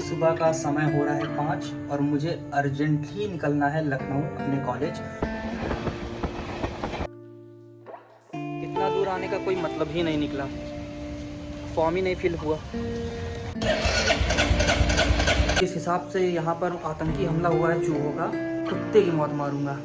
सुबह का समय हो रहा है 5 और मुझे अर्जेंटली निकलना है लखनऊ अपने कॉलेज। इतना दूर आने का कोई मतलब ही नहीं निकला, फॉर्म ही नहीं फिल हुआ। इस हिसाब से यहाँ पर आतंकी हमला हुआ है चूहों का, कुत्ते की मौत मारूंगा।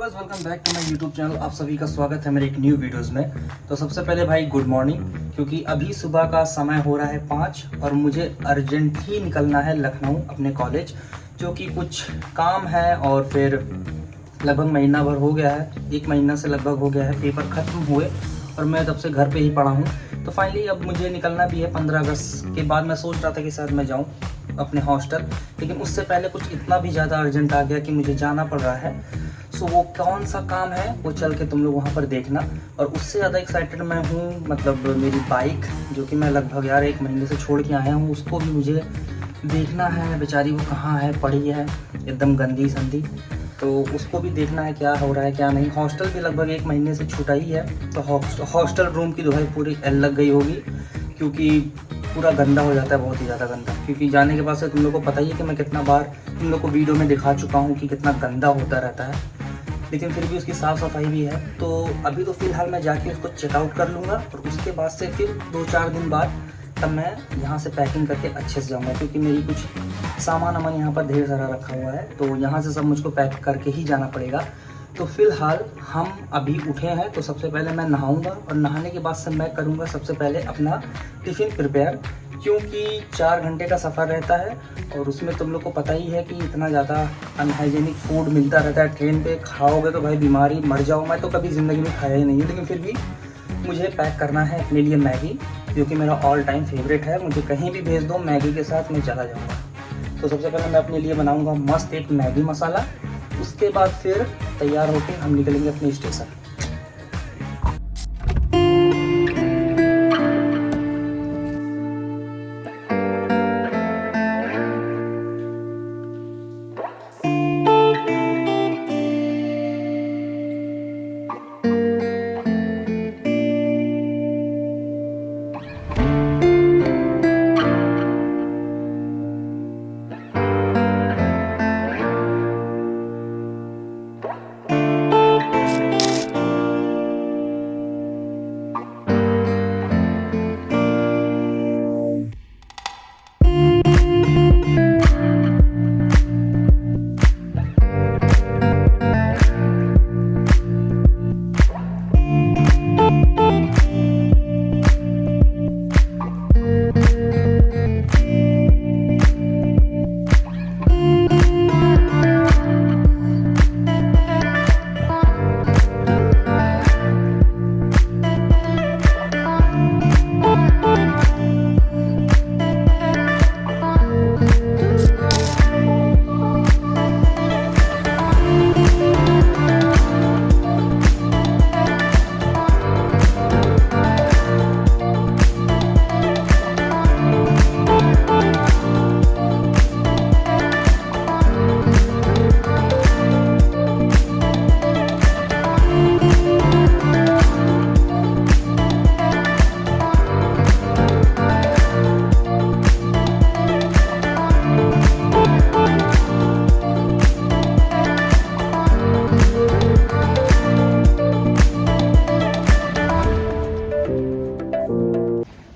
Welcome back to my YouTube channel. आप सभी का स्वागत है मेरे एक न्यू वीडियोस में। तो सबसे पहले भाई गुड मॉर्निंग, क्योंकि अभी सुबह का समय हो रहा है 5 और मुझे अर्जेंटली निकलना है लखनऊ अपने कॉलेज, जो कि कुछ काम है। और फिर लगभग महीना भर हो गया है, 1 महीना से लगभग हो गया है पेपर ख़त्म हुए और मैं तब से घर पे ही पड़ा हूँ। तो फाइनली अब मुझे निकलना भी है 15 अगस्त के बाद। मैं सोच रहा था कि शायद मैं जाऊँ अपने हॉस्टल, लेकिन उससे पहले कुछ इतना भी ज़्यादा अर्जेंट आ गया कि मुझे जाना पड़ रहा है। सो वो कौन सा काम है वो चल के तुम लोग वहाँ पर देखना। और उससे ज़्यादा एक्साइटेड मैं हूँ, मतलब मेरी बाइक जो कि मैं लगभग 1 महीने से छोड़ के आया हूँ, उसको भी मुझे देखना है। बेचारी वो कहाँ है, पड़ी है एकदम गंदी संदी, तो उसको भी देखना है क्या हो रहा है क्या नहीं। हॉस्टल भी लगभग 1 महीने से छूटा ही है, तो हॉस्टल रूम की दुहाई पूरी एल लग गई होगी, क्योंकि पूरा गंदा हो जाता है, बहुत ही ज़्यादा गंदा। क्योंकि जाने के बाद से तुम लोग को पता ही है कि मैं कितना बार तुम लोग को वीडियो में दिखा चुका हूँ कि कितना गंदा होता रहता है, लेकिन फिर भी उसकी साफ़ सफाई भी है। तो अभी तो फ़िलहाल मैं जाके उसको चेकआउट कर लूँगा और उसके बाद से फिर 2-4 दिन बाद तब मैं यहाँ से पैकिंग करके अच्छे से जाऊँगा, क्योंकि मेरी कुछ सामान वामान यहाँ पर ढेर सारा रखा हुआ है, तो यहाँ से सब मुझको पैक करके ही जाना पड़ेगा। तो फ़िलहाल हम अभी उठे हैं, तो सबसे पहले मैं नहाऊंगा और नहाने के बाद से मैं करूंगा सबसे पहले अपना टिफ़िन प्रिपेयर, क्योंकि 4 घंटे का सफ़र रहता है और उसमें तुम लोग को पता ही है कि इतना ज़्यादा अनहाइजेनिक फूड मिलता रहता है ट्रेन पे। खाओगे तो भाई बीमारी मर जाओ। मैं तो कभी ज़िंदगी में खाया ही नहीं है, लेकिन फिर भी मुझे पैक करना है अपने लिए मैगी, जो कि मेरा ऑल टाइम फेवरेट है। मुझे कहीं भी भेज दो, मैगी के साथ मैं चला जाऊँगा। तो सबसे पहले मैं अपने लिए बनाऊँगा मस्त एक मैगी मसाला, उसके बाद फिर तैयार होकर हम निकलेंगे अपने स्टेशन।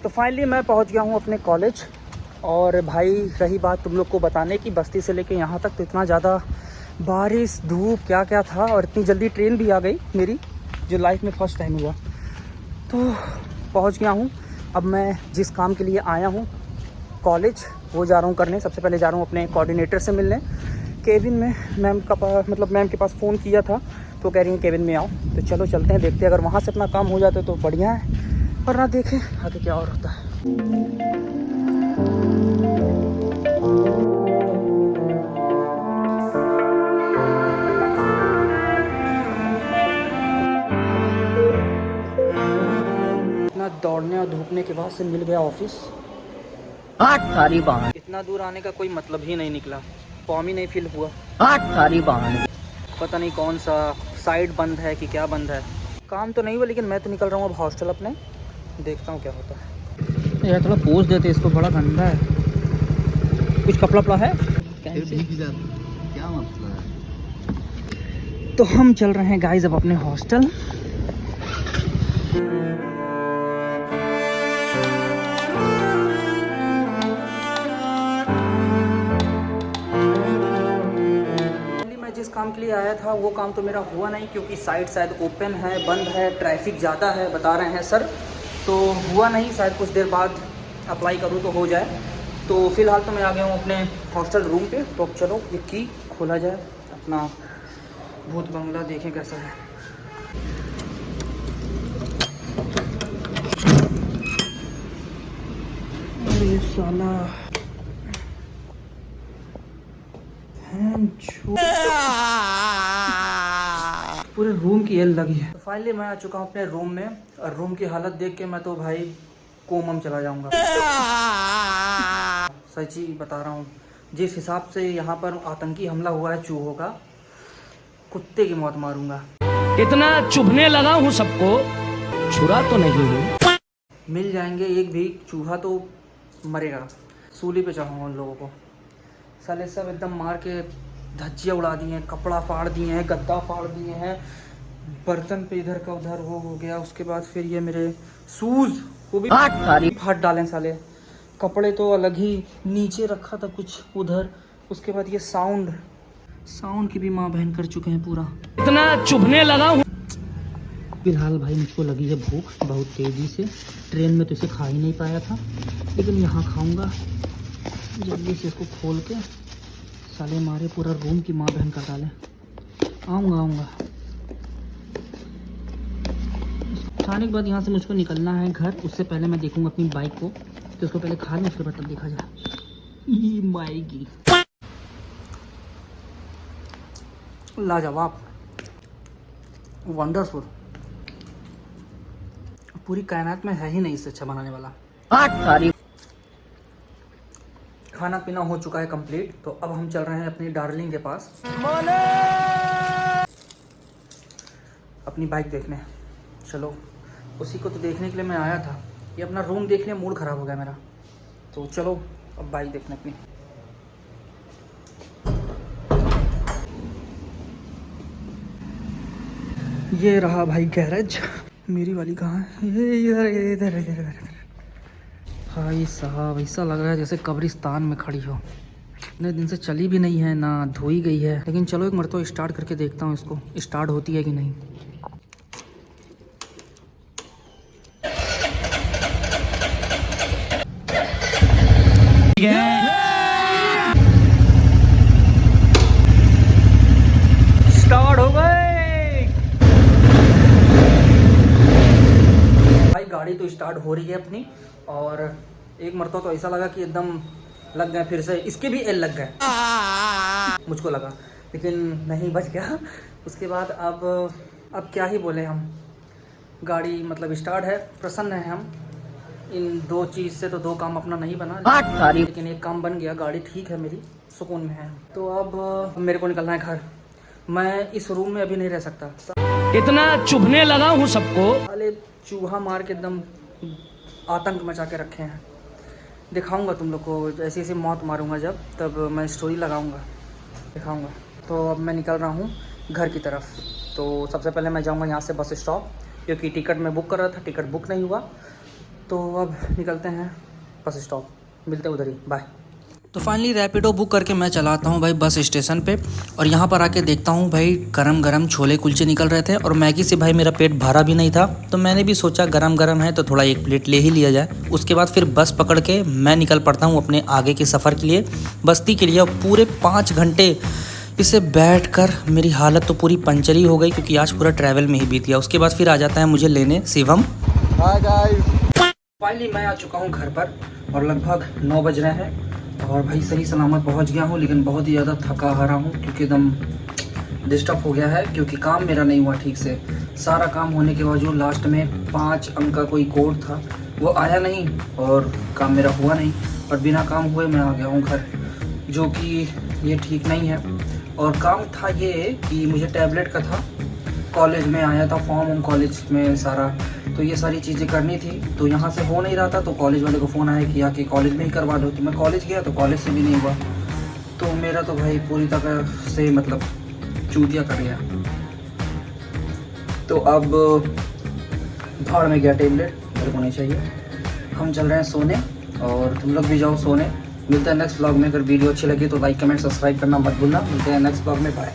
तो फाइनली मैं पहुंच गया हूं अपने कॉलेज। और भाई रही बात तुम लोग को बताने की, बस्ती से लेके यहाँ तक तो इतना ज़्यादा बारिश धूप क्या क्या था, और इतनी जल्दी ट्रेन भी आ गई मेरी, जो लाइफ में फ़र्स्ट टाइम हुआ। तो पहुंच गया हूं। अब मैं जिस काम के लिए आया हूं कॉलेज, वो जा रहा हूं करने। सबसे पहले जा रहा हूं अपने कोऑर्डिनेटर से मिलने। केबिन में मैम के पास फ़ोन किया था, तो कह रही हैं केबिन में आओ। तो चलो चलते हैं, देखते हैं अगर वहाँ से अपना काम हो जाता है तो बढ़िया है, वरना देखें आगे क्या और होता है। इतना दौड़ने और धूपने के बाद से मिल गया ऑफिस। इतना दूर आने का कोई मतलब ही नहीं निकला, फॉर्म ही नहीं फिल हुआ। पता नहीं कौन सा साइड बंद है कि क्या बंद है, काम तो नहीं हुआ, लेकिन मैं तो निकल रहा हूँ अब हॉस्टल अपने। देखता हूँ क्या होता है। यार थोड़ा पोज देते इसको, बड़ा गंदा है। कुछ कपड़ा पड़ा है क्या मसला है? तो हम चल रहे हैं गाइस अब अपने हॉस्टल। मैं जिस काम के लिए आया था वो काम तो मेरा हुआ नहीं, क्योंकि साइट शायद ओपन है, बंद है, ट्रैफिक ज़्यादा है बता रहे हैं सर, तो हुआ नहीं। शायद कुछ देर बाद अप्लाई करूँ तो हो जाए। तो फिलहाल तो मैं आ गया हूँ अपने हॉस्टल रूम पे। तो अब चलो ये की खोला जाए, अपना भूत बंगला देखें कैसा है। अरे साला पूरे रूम की एल लगी है। फाइनली मैं आ चुका हूँ अपने रूम में, और रूम की हालत देख के मैं तो भाई कोमम चला जाऊंगा। सच्ची बता रहा हूँ, जिस हिसाब से यहाँ पर आतंकी हमला हुआ है चूहों का, कुत्ते की मौत मारूंगा। इतना चुभने लगा हूँ सबको, छुरा तो नहीं हूँ। मिल जाएंगे एक भी चूहा तो मरेगा, सूली पे चढ़ाऊंगा उन लोगों को। साले सब एकदम मार के धज्जियाँ उड़ा दिए हैं, कपड़ा फाड़ दिए हैं, गद्दा फाड़ दिए हैं, बर्तन पे इधर का उधर वो हो गया। उसके बाद फिर ये मेरे शूज़ वो भी फाड़ डालें साले। कपड़े तो अलग ही नीचे रखा था कुछ उधर। उसके बाद ये साउंड की भी माँ बहन कर चुके हैं पूरा। इतना चुभने लगा हूँ। फिलहाल भाई मुझको लगी है भूख बहुत तेज़ी से। ट्रेन में तो इसे खा ही नहीं पाया था, लेकिन यहाँ खाऊंगा। जल्दी से इसको खोल के साले मारे पूरा रूम की माँ बहन कर डाले। आऊँगा खाने के बाद यहाँ से मुझको निकलना है घर। उससे पहले मैं देखूँगा अपनी बाइक को, तो उसको पहले खा लूँ, उसके बाद तब देखा जाए। माएगी लाजवाब, वंडरफुल। पूरी कायनात में है ही नहीं इससे अच्छा बनाने वाला। खाना पीना हो चुका है कंप्लीट, तो अब हम चल रहे हैं अपनी डार्लिंग के पास अपनी बाइक देखने। चलो, उसी को तो देखने के लिए मैं आया था। ये अपना रूम देखने मूड ख़राब हो गया मेरा, तो चलो अब बाइक देखने अपनी। ये रहा भाई गैरेज। मेरी वाली कहाँ है? ये इधर। भाई साहब ऐसा लग रहा है जैसे कब्रिस्तान में खड़ी हो। इतने दिन से चली भी नहीं है, ना धोई गई है। लेकिन चलो एक मरतबा स्टार्ट करके देखता हूँ इसको, स्टार्ट होती है कि नहीं। स्टार्ट हो गई भाई, गाड़ी तो स्टार्ट हो रही है अपनी। और एक मरतबा तो ऐसा लगा कि एकदम लग गए, फिर से इसके भी एल लग गए मुझको लगा, लेकिन नहीं, बच गया। उसके बाद अब क्या ही बोले हम। गाड़ी मतलब स्टार्ट है, प्रसन्न है हम। इन दो चीज़ से तो दो काम अपना नहीं बना, लेकिन एक काम बन गया। गाड़ी ठीक है मेरी, सुकून में है। तो अब मेरे को निकलना है घर। मैं इस रूम में अभी नहीं रह सकता। इतना चुभने लगा हूँ सबको। अरे चूहा मार के एकदम आतंक मचा के रखे हैं। दिखाऊंगा तुम लोग को, ऐसी ऐसी मौत मारूंगा जब, तब मैं स्टोरी लगाऊंगा, दिखाऊंगा। तो अब मैं निकल रहा हूँ घर की तरफ। तो सबसे पहले मैं जाऊँगा यहाँ से बस स्टॉप, क्योंकि टिकट मैं बुक कर रहा था, टिकट बुक नहीं हुआ। तो अब निकलते हैं बस स्टॉप, मिलते हैं उधर ही, बाय। तो फाइनली रैपिडो बुक करके मैं चलाता हूँ भाई बस स्टेशन पे। और यहाँ पर आके देखता हूँ भाई गरम गरम छोले कुलचे निकल रहे थे, और मैगी से भाई मेरा पेट भरा भी नहीं था। तो मैंने भी सोचा गरम गरम है तो थोड़ा एक प्लेट ले ही लिया जाए। उसके बाद फिर बस पकड़ के मैं निकल पड़ता हूँ अपने आगे के सफ़र के लिए, बस्ती के लिए। और पूरे 5 घंटे इसे बैठकर मेरी हालत तो पूरी पंचर ही हो गई, क्योंकि आज पूरा ट्रैवल में ही बीत गया। उसके बाद फिर आ जाता है मुझे लेने शिवम। हाय गाइस, फाइनली मैं आ चुका हूँ घर पर, और लगभग 9 बज रहे हैं। और भाई सही सलामत पहुँच गया हूँ, लेकिन बहुत ही ज़्यादा थका हारा हूँ, क्योंकि एकदम डिस्टर्ब हो गया है। क्योंकि काम मेरा नहीं हुआ ठीक से। सारा काम होने के बावजूद लास्ट में 5 अंक का कोई कोड था, वो आया नहीं, और काम मेरा हुआ नहीं। और बिना काम हुए मैं आ गया हूँ घर, जो कि ये ठीक नहीं है। और काम था ये कि मुझे टैबलेट का था, कॉलेज में आया था, फॉर्म कॉलेज में सारा, तो ये सारी चीज़ें करनी थी, तो यहाँ से हो नहीं रहा था, तो कॉलेज वाले को फ़ोन आया कि आके कॉलेज में ही करवा दो। तो मैं कॉलेज गया तो कॉलेज से भी नहीं हुआ, तो मेरा तो भाई पूरी तरह से मतलब चूतिया कर गया। तो अब भाड़ में गया टेबलेट, मेरे को नहीं चाहिए। हम चल रहे हैं सोने और तुम लोग भी जाओ सोने। मिलते हैं नेक्स्ट ब्लॉग में। अगर वीडियो अच्छी लगी तो लाइक कमेंट सब्सक्राइब करना मत भूलना। मिलते हैं नेक्स्ट ब्लॉग में, बाय।